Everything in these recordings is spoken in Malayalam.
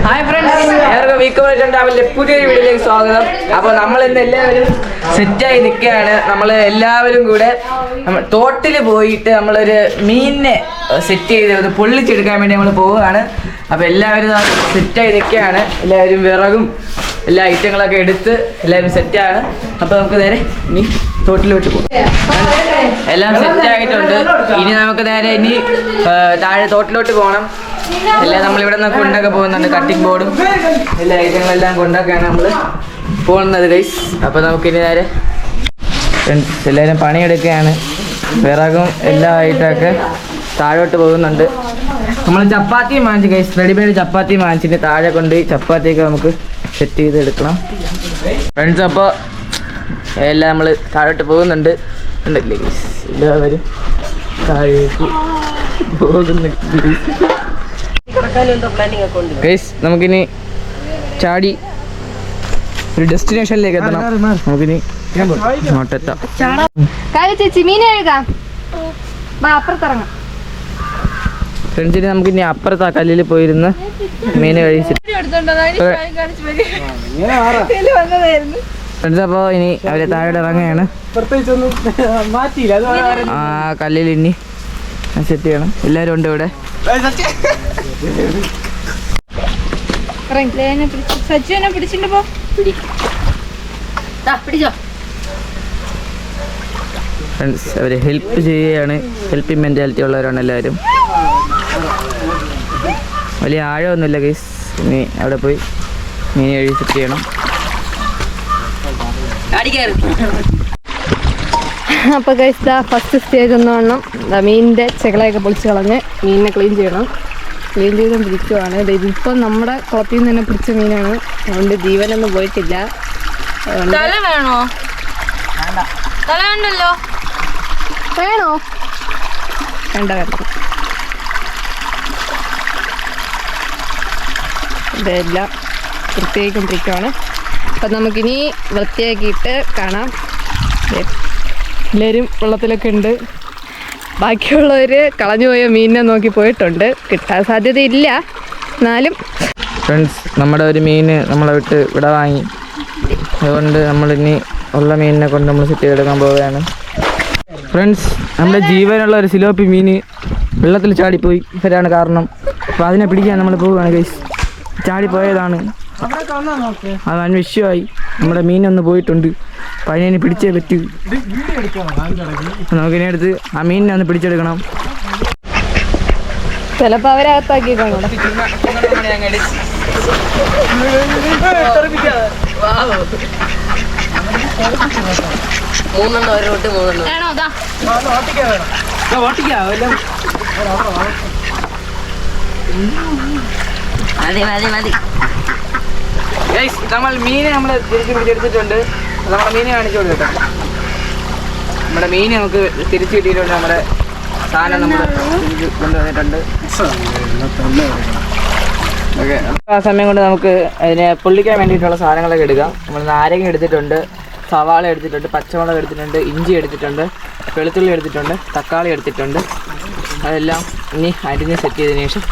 ഹായ് ഫ്രണ്ട്സ്, എല്ലാവർക്കും വീക്ക് പുതിയൊരു വീഡിയോയിലേക്ക് സ്വാഗതം. അപ്പോൾ നമ്മൾ ഇന്ന് എല്ലാവരും സെറ്റായി നിൽക്കുകയാണ്. നമ്മൾ എല്ലാവരും കൂടെ തോട്ടിൽ പോയിട്ട് നമ്മളൊരു മീനിനെ സെറ്റ് ചെയ്ത് പൊള്ളിച്ചെടുക്കാൻ വേണ്ടി നമ്മൾ പോവുകയാണ്. അപ്പോൾ എല്ലാവരും സെറ്റായി നിൽക്കുകയാണ്. എല്ലാവരും വിറകും എല്ലാ ഐറ്റങ്ങളൊക്കെ എടുത്ത് എല്ലാവരും സെറ്റാണ്. അപ്പോൾ നമുക്ക് നേരെ ഇനി തോട്ടിലോട്ട് പോകും. എല്ലാം സെറ്റായിട്ടുണ്ട്. ഇനി നമുക്ക് നേരെ ഇനി താഴെ തോട്ടിലോട്ട് പോകണം. എല്ലാം നമ്മളിവിടെ നിന്ന് കൊണ്ടൊക്കെ പോകുന്നുണ്ട്. കട്ടിംഗ് ബോർഡും എല്ലാ ഐറ്റങ്ങളെല്ലാം കൊണ്ടൊക്കെയാണ് നമ്മൾ പോകുന്നത് ഗൈസ്. അപ്പോൾ നമുക്കിനി നേരെ എല്ലാവരും പണിയെടുക്കുകയാണ്. വിറകും എല്ലാം ആയിട്ടൊക്കെ താഴോട്ട് പോകുന്നുണ്ട്. നമ്മൾ ചപ്പാത്തി വാങ്ങിച്ച് ഗൈസ്, റെഡിമെയ്ഡ് ചപ്പാത്തി വാങ്ങിച്ചിട്ട് താഴെ കൊണ്ട് ചപ്പാത്തിയൊക്കെ നമുക്ക് സെറ്റ് ചെയ്ത് എടുക്കണം ഫ്രണ്ട്സ്. അപ്പോൾ എല്ലാം നമ്മൾ താഴോട്ട് പോകുന്നുണ്ട്. ഉണ്ടല്ലേ ഗൈസ്, എല്ലാവരും താഴേക്ക് പോകുന്നുണ്ട് ഗൈസ്. നമുക്കിനി ചാടി ഒരു ഡെസ്റ്റിനേഷനിലേക്ക് എത്തണം. നമുക്കിനി അങ്ങോട്ടെത്താം. ഫ്രണ്ട്സിന് നമുക്കിനി അപ്പുറത്ത് ആ കല്ലിൽ പോയിരുന്ന് മീൻ കഴിച്ചിട്ട് ഫ്രണ്ട്സ്. അപ്പോൾ ഇനി അവരെ താഴെ ഇറങ്ങുകയാണ്. ആ കല്ലിൽ ഇനി സെറ്റ് ചെയ്യണം. എല്ലാവരും ഉണ്ട് ഇവിടെ. ഫ്രണ്ട്സ് അവര് ഹെൽപ്പ് ചെയ്യുകയാണ്. ഹെൽപ്പിംഗ് മെന്റാലിറ്റി ഉള്ളവരാണ് എല്ലാവരും. വലിയ ആഴമൊന്നുമില്ല ഗൈസ്. ഇനി അവിടെ പോയി മീൻ കഴി സെറ്റ് ചെയ്യണം. അപ്പോൾ ഗൈസ് ഫസ്റ്റ് സ്റ്റേജ് ഒന്ന് വേണം. മീനിൻ്റെ ചെകളയൊക്കെ പൊളിച്ച് കളഞ്ഞ് മീനിനെ ക്ലീൻ ചെയ്യണം. ക്ലീൻ ചെയ്തുകൊണ്ടിരിക്കുവാണ്. ഇതിപ്പം നമ്മുടെ കുളത്തിൽ നിന്ന് തന്നെ പിടിച്ച മീനാണ്. അതുകൊണ്ട് ജീവനൊന്നും പോയിട്ടില്ല. തല വേണോ? തല വേണ്ടല്ലോ. വേണോ? വേണ്ട വേണ്ട. ഇതെല്ലാം വൃത്തിയാക്കിക്കൊണ്ടിരിക്കുവാണ്. അപ്പം നമുക്കിനി വൃത്തിയാക്കിയിട്ട് കാണാം. എല്ലാവരും വെള്ളത്തിലൊക്കെ ഉണ്ട്. ബാക്കിയുള്ളവർ കളഞ്ഞു പോയ മീനിനെ നോക്കി പോയിട്ടുണ്ട്. കിട്ടാൻ സാധ്യതയില്ല. എന്നാലും ഫ്രണ്ട്സ് നമ്മുടെ ഒരു മീൻ നമ്മളെ വിട്ട് ഇവിടെ വാങ്ങി. അതുകൊണ്ട് നമ്മളിനി ഉള്ള മീനിനെ കൊണ്ട് നമ്മൾ സെറ്റ് ചെയ്തെടുക്കാൻ പോവുകയാണ്. ഫ്രണ്ട്സ് നമ്മുടെ ജീവനുള്ള ഒരു സിലോപ്പി മീൻ വെള്ളത്തിൽ ചാടിപ്പോയി. ഇവരാണ് കാരണം. അപ്പോൾ അതിനെ പിടിക്കാൻ നമ്മൾ പോവുകയാണ് ഗൈസ്. ചാടിപ്പോയതാണ്. അത് വൻ വിഷയമായി. നമ്മുടെ മീനൊന്ന് പോയിട്ടുണ്ട്. അപ്പോൾ അതിനെ പിടിച്ചേ പറ്റൂ. നമുക്കിനി അടുത്ത് ആ മീനിനെ ഒന്ന് പിടിച്ചെടുക്കണം. ചിലപ്പോൾ അവരകത്താക്കി കാണും. നമ്മൾ മീനെ തിരിച്ച് പിടിച്ചെടുത്തിട്ടുണ്ട്. നമ്മുടെ മീനെ കാണിച്ചു കൊടുക്കട്ടെ. നമ്മുടെ മീനെ നമുക്ക് തിരിച്ചു കിട്ടിയിട്ടുണ്ട്. നമ്മുടെ സാധനം നമ്മൾ കൊണ്ടുവന്നിട്ടുണ്ട്. ഓക്കെ, ആ സമയം കൊണ്ട് നമുക്ക് അതിനെ പൊള്ളിക്കാൻ വേണ്ടിയിട്ടുള്ള സാധനങ്ങളൊക്കെ എടുക്കാം. നമ്മൾ നാരങ്ങ എടുത്തിട്ടുണ്ട്, സവാള എടുത്തിട്ടുണ്ട്, പച്ചമുളക് എടുത്തിട്ടുണ്ട്, ഇഞ്ചി എടുത്തിട്ടുണ്ട്, വെളുത്തുള്ളി എടുത്തിട്ടുണ്ട്, തക്കാളി എടുത്തിട്ടുണ്ട്. അതെല്ലാം ഇനി അരിഞ്ഞ് സെറ്റ് ചെയ്തതിന് ശേഷം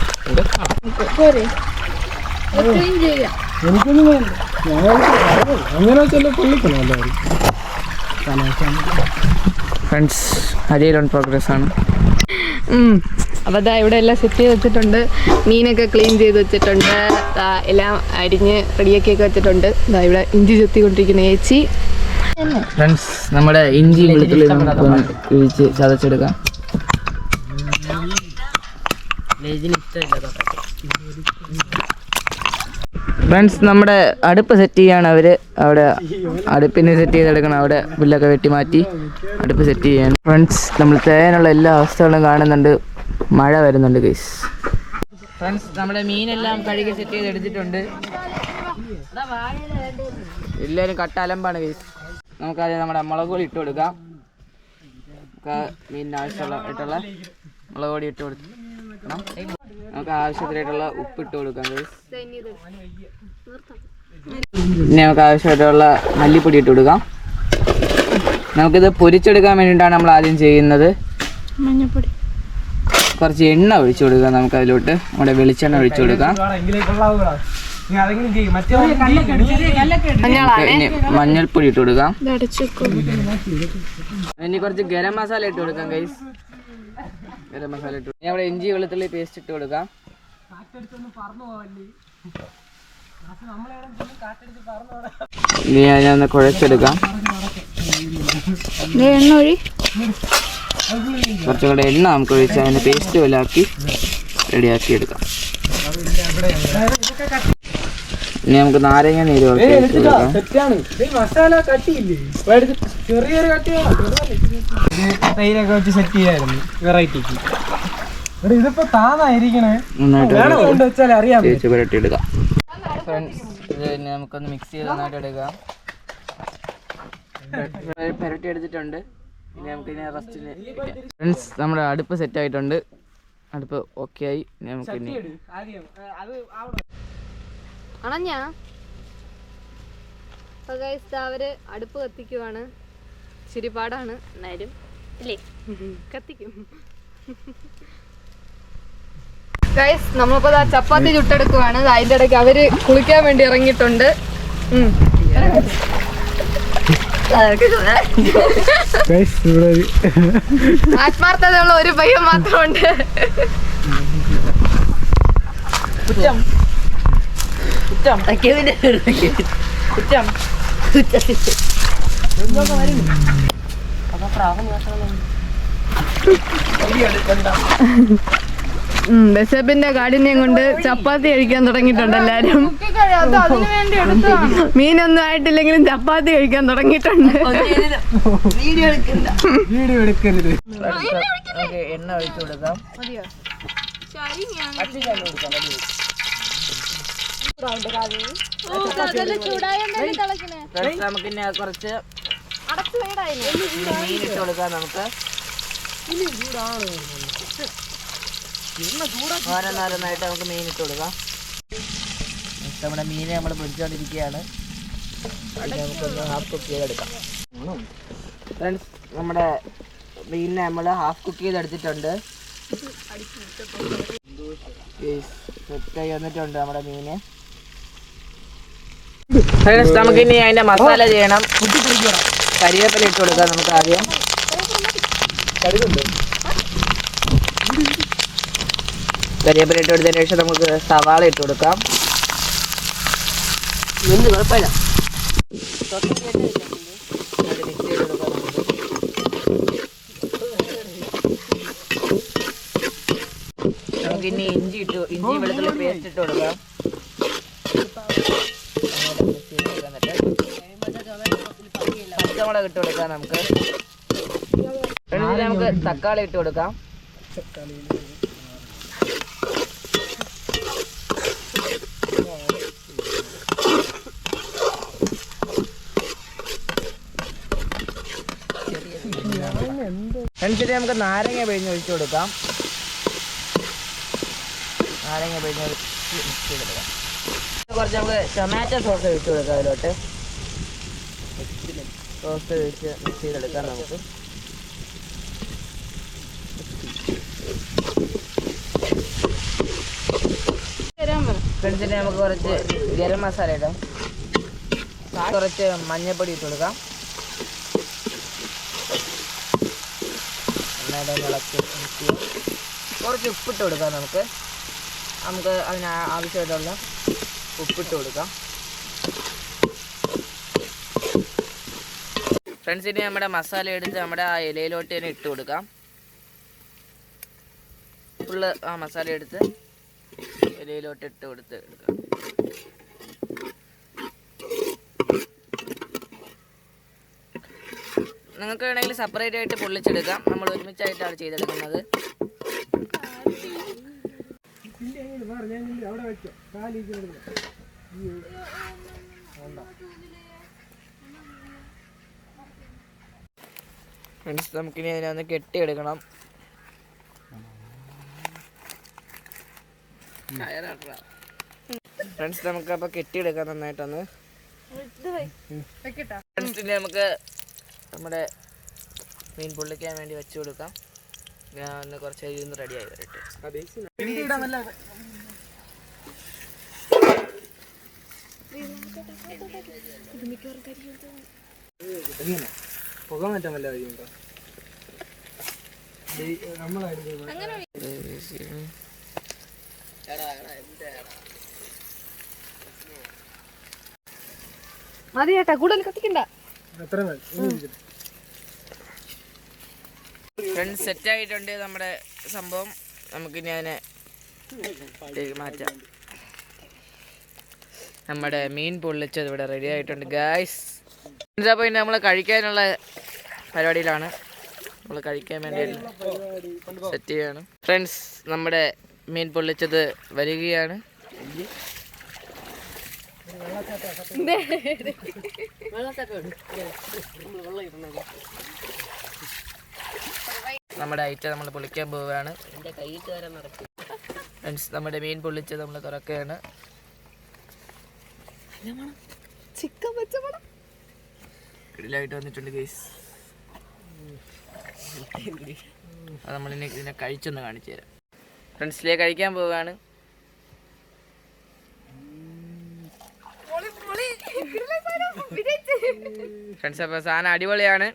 ഫ്രണ്ട്സ് അരിയൽ ഓൺ പ്രോഗ്രസ് ആണ്. അപ്പോൾ അതാ ഇവിടെ എല്ലാം സെറ്റ് ചെയ്ത് വെച്ചിട്ടുണ്ട്. മീനൊക്കെ ക്ലീൻ ചെയ്ത് വെച്ചിട്ടുണ്ട്. എല്ലാം അരിഞ്ഞ് റെഡിയാക്കിയൊക്കെ വെച്ചിട്ടുണ്ട്. ഇതാ ഇവിടെ ഇഞ്ചി ചെത്തിക്കൊണ്ടിരിക്കുന്ന ചേച്ചി. ഫ്രണ്ട്സ് നമ്മുടെ ഇഞ്ചി വെളുത്തുള്ളി നമുക്കൊന്ന് ഇഴിച്ച് ചതച്ചെടുക്കാം. ഫ്രണ്ട്സ് നമ്മുടെ അടുപ്പ് സെറ്റ് ചെയ്യാണ് അവർ. അവിടെ അടുപ്പിന് സെറ്റ് ചെയ്തെടുക്കണം. അവിടെ പുല്ലൊക്കെ വെട്ടി മാറ്റി അടുപ്പ് സെറ്റ് ചെയ്യാണ്. ഫ്രണ്ട്സ് നമ്മൾ തേനുള്ള എല്ലാ അവസ്ഥകളും കാണുന്നുണ്ട്. മഴ വരുന്നുണ്ട് ഗൈസ്. ഫ്രണ്ട്സ് നമ്മുടെ മീനെല്ലാം കഴുകി സെറ്റ് ചെയ്ത് എടുത്തിട്ടുണ്ട്. എല്ലാവരും കട്ട അലമ്പാണ് ഗൈസ്. നമുക്കാദ്യം നമ്മുടെ മുളക് പൊടി ഇട്ട് കൊടുക്കാം. മീനിന് ആവശ്യമുള്ള മുളക് പൊടി ഇട്ട് കൊടുക്കണം. നമുക്ക് ആവശ്യത്തിനായിട്ടുള്ള ഉപ്പ് ഇട്ട് കൊടുക്കാം ഗൈസ്. പിന്നെ നമുക്ക് ആവശ്യമായിട്ടുള്ള മല്ലിപ്പൊടി ഇട്ട് കൊടുക്കാം. നമുക്കിത് പൊരിച്ചെടുക്കാൻ വേണ്ടിയിട്ടാണ് നമ്മൾ ആദ്യം ചെയ്യുന്നത്. മഞ്ഞൾപ്പൊടി കുറച്ച് എണ്ണ ഒഴിച്ചു കൊടുക്കാം നമുക്ക് അതിലോട്ട്. നമ്മുടെ വെളിച്ചെണ്ണ ഒഴിച്ചു കൊടുക്കാം. ഇനി മഞ്ഞൾപ്പൊടി ഇട്ട് കൊടുക്കാം. ഇനി കുറച്ച് ഗരം മസാല ഇട്ട് കൊടുക്കാം ഗൈസ്. ഗരം മസാല ഇട്ട് ഇനി അവിടെ ഇഞ്ചി വെളുത്തുള്ളി പേസ്റ്റ് ഇട്ട് കൊടുക്കാം. ഇനി അതിനൊന്ന് കുഴച്ചെടുക്കാം. എണ്ണ ഒഴി. കുറച്ചും കൂടെ എണ്ണ നമുക്ക് ഒഴിച്ച് അതിന് പേസ്റ്റ് പോലാക്കി റെഡിയാക്കി എടുക്കാം. ഇനി നമുക്ക് നാരങ്ങ നീര് കുറച്ച് കൊടുക്കാം. തൈരൊക്കെ വെച്ച് സെറ്റ് ചെയ്യായിരുന്നു വെറൈറ്റിക്ക്. ഇതിപ്പോ താന്നായിരിക്കണേ തേച്ച് പുരട്ടിയെടുക്കാം. ഫ്രണ്ട്സ് ഇത് തന്നെ നമുക്കൊന്ന് മിക്സ് ചെയ്ത് നന്നായിട്ട് എടുക്കാം. പുരട്ടി എടുത്തിട്ടുണ്ട്. ഇനി നമുക്ക് ഇനി റെസ്റ്റിന് ഫ്രണ്ട്സ് നമ്മുടെ അടുപ്പ് സെറ്റ് ആയിട്ടുണ്ട്. അടുപ്പ് ഓക്കെ ആയി. ഇനി നമുക്ക് ഇനി അണഞ്ഞാ അവര് അടുപ്പ് കത്തിക്കുവാണ്. ഇച്ചിരി പാടാണ് എന്നാലും ഇല്ലേ കത്തിക്കും. ഗൈസ് നമ്മളിപ്പോ ചപ്പാത്തി ചുട്ടെടുക്കുവാണ്. അതിന്റെ ഇടയ്ക്ക് അവര് കുളിക്കാൻ വേണ്ടി ഇറങ്ങിയിട്ടുണ്ട്. ആത്മാർത്ഥതയുള്ള ഒരു പയ്യൻ മാത്രമുണ്ട്. ബെസപ്പിന്റെ കാഠിന്യം കൊണ്ട് ചപ്പാത്തി കഴിക്കാൻ തുടങ്ങിയിട്ടുണ്ട് എല്ലാരും. മീനൊന്നും ആയിട്ടില്ലെങ്കിലും ചപ്പാത്തി കഴിക്കാൻ തുടങ്ങിയിട്ടുണ്ട്. എണ്ണ ഒഴിച്ചു കൊടുക്കാം. നമുക്കിന്നെ കുറച്ച് മീൻ ഇട്ട് കൊടുക്കാം. നമുക്ക് ഓരോന്നോരോന്നായിട്ട് നമുക്ക് മീൻ ഇട്ട് കൊടുക്കാം. നമ്മുടെ മീനെ നമ്മൾ പൊരിച്ചുകൊണ്ടിരിക്കുകയാണ്. നമുക്കൊന്ന് ഹാഫ് കുക്ക് ചെയ്തെടുക്കാം. ഫ്രണ്ട്സ് നമ്മുടെ മീനിനെ നമ്മൾ ഹാഫ് കുക്ക് ചെയ്തെടുത്തിട്ടുണ്ട്. സെറ്റായി വന്നിട്ടുണ്ട് നമ്മുടെ മീന്. ഫ്രണ്ട്സ് നമുക്കിനി അതിൻ്റെ മസാല ചെയ്യണം. കരിവേപ്പില ഇട്ട് കൊടുക്കാം നമുക്ക് ആദ്യം. കരിവേപ്പില ഇട്ട് കൊടുത്തതിന് ശേഷം നമുക്ക് സവാള ഇട്ട് കൊടുക്കാം. കുഴപ്പമില്ല മിക്സ് ചെയ്ത് കൊടുക്കാം. നമുക്കിനി ഇഞ്ചി വെളുത്തുള്ളി പേസ്റ്റ് ഇട്ട് കൊടുക്കാം. പച്ചമുളക് ഇട്ട് കൊടുക്കാം. നമുക്ക് തക്കാളി ഇട്ട് കൊടുക്കാം. നമുക്ക് നാരങ്ങ പിഴിഞ്ഞ് ഒഴിച്ചു കൊടുക്കാം. നാരങ്ങ പിഴിഞ്ഞ് മിക്സ് ചെയ്തെടുക്കാം. കുറച്ച് നമുക്ക് ടൊമാറ്റോ സോസ് ഒഴിച്ചു കൊടുക്കാം. അതിലോട്ട് സോസ് ഒഴിച്ച് മിക്സ് ചെയ്തെടുക്കാം. നമുക്ക് ഫ്രണ്ട്സിന് നമുക്ക് കുറച്ച് ഗരം മസാല ഇടാം. കുറച്ച് മഞ്ഞൾപ്പൊടി ഇട്ട് കൊടുക്കാം. കുറച്ച് ഉപ്പിട്ട് കൊടുക്കാം. നമുക്ക് അതിന് ആവശ്യമായിട്ടുള്ള ഉപ്പിട്ട് കൊടുക്കാം. ഫ്രണ്ട്സിന് നമ്മുടെ മസാല എടുത്ത് നമ്മുടെ ആ ഇലയിലോട്ട് തന്നെ ഇട്ട് കൊടുക്കാം. ഫുള്ള് ആ മസാല എടുത്ത് ഇലയിലോട്ട് ഇട്ട് കൊടുത്ത് എടുക്കാം. നിങ്ങൾക്ക് വേണമെങ്കിൽ സെപ്പറേറ്റ് ആയിട്ട് പൊള്ളിച്ചെടുക്കാം. നമ്മൾ ഒരുമിച്ചായിട്ടാണ് ചെയ്തെടുക്കുന്നത്. ഫ്രണ്ട്സ് നമുക്കിനി അതിനൊന്ന് കെട്ടിയെടുക്കണം. ഫ്രണ്ട്സ് നമുക്ക് അപ്പോൾ കെട്ടിയെടുക്കാം നന്നായിട്ടൊന്ന്. ഫ്രണ്ട്സിന് നമുക്ക് നമ്മുടെ മീൻ പൊള്ളിക്കാൻ വേണ്ടി വെച്ച് കൊടുക്കാം. ഞാൻ ഒന്ന് കുറച്ച് ഇരുന്ന് റെഡിയായി വരട്ടെ. പുക മാറ്റാൻ വല്ല വഴിയുണ്ടോ? മതി ചേട്ടാ, കൂടുതൽ കത്തിക്കണ്ട. ഫ്രണ്ട്സ് സെറ്റ് ആയിട്ടുണ്ട് നമ്മുടെ സംഭവം. നമുക്ക് ഞാൻ മാറ്റാം. നമ്മുടെ മീൻ പൊള്ളിച്ചത് ഇവിടെ റെഡി ആയിട്ടുണ്ട് ഗായ്സ്. അപ്പോൾ ഇനി നമ്മൾ കഴിക്കാനുള്ള പരിപാടിയിലാണ്. നമ്മൾ കഴിക്കാൻ വേണ്ടി സെറ്റ് ചെയ്യാണ്. ഫ്രണ്ട്സ് നമ്മുടെ മീൻ പൊള്ളിച്ചത് വരികയാണ്. നമ്മുടെ ഐറ്റം നമ്മൾ പൊളിക്കാൻ പോവുകയാണ്. ഫ്രണ്ട്സ് നമ്മുടെ മീൻ പൊള്ളിച്ചത് നമ്മൾ തുറക്കുകയാണ്. ചിക്കൻ പച്ചമണം കിടിലായിട്ട് വന്നിട്ടുണ്ട് ഗൈസ്. അത് നമ്മളിനി ഇതിനെ കഴിച്ചൊന്ന് കാണിച്ചു തരാം. ഫ്രണ്ട്സിലേ കഴിക്കാൻ പോവുകയാണ്. ഫ്രണ്ട്സ് അപ്പോൾ സാധനം അടിപൊളിയാണ്.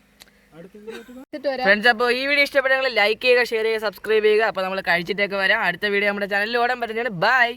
ഫ്രണ്ട്സ് അപ്പോൾ ഈ വീഡിയോ ഇഷ്ടപ്പെട്ടെങ്കിൽ ലൈക്ക് ചെയ്യുക, ഷെയർ ചെയ്യുക, സബ്സ്ക്രൈബ് ചെയ്യുക. അപ്പോൾ നമ്മൾ കഴിച്ചിട്ടൊക്കെ വരാം. അടുത്ത വീഡിയോ നമ്മുടെ ചാനലിൽ ഓടാൻ പറ്റുന്നതാണ്. ബൈ.